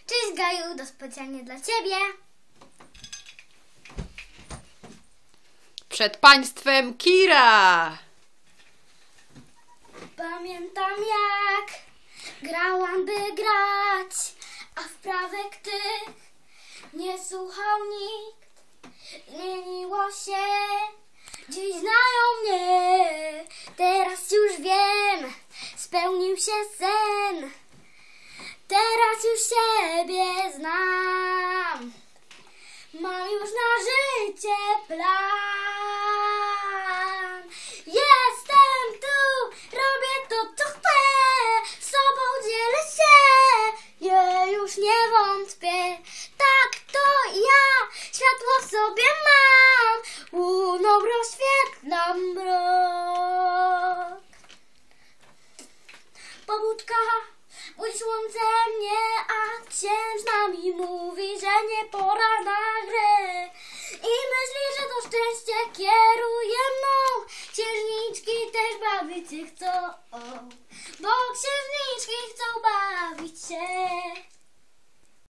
Cześć Gaju, to specjalnie dla Ciebie. Przed państwem Kira. Pamiętam jak grałam by grać, a wprawek tych nie słuchał nikt. Zmieniło się, dziś znają mnie, teraz już wiem, spełnił się sen. Teraz już siebie znam, mam już na życie plan. Jestem tu, robię to co chcę, z sobą dzielę się, ja już nie wątpię. Tak to ja, światło w sobie mam, łuną rozświetlam mrok. Pobudka budzi słońce mnie, a księżna mi mówi, że nie pora na grę. I myśli, że to szczęście kieruje mną. Księżniczki też bawić się chcą, bo księżniczki chcą bawić.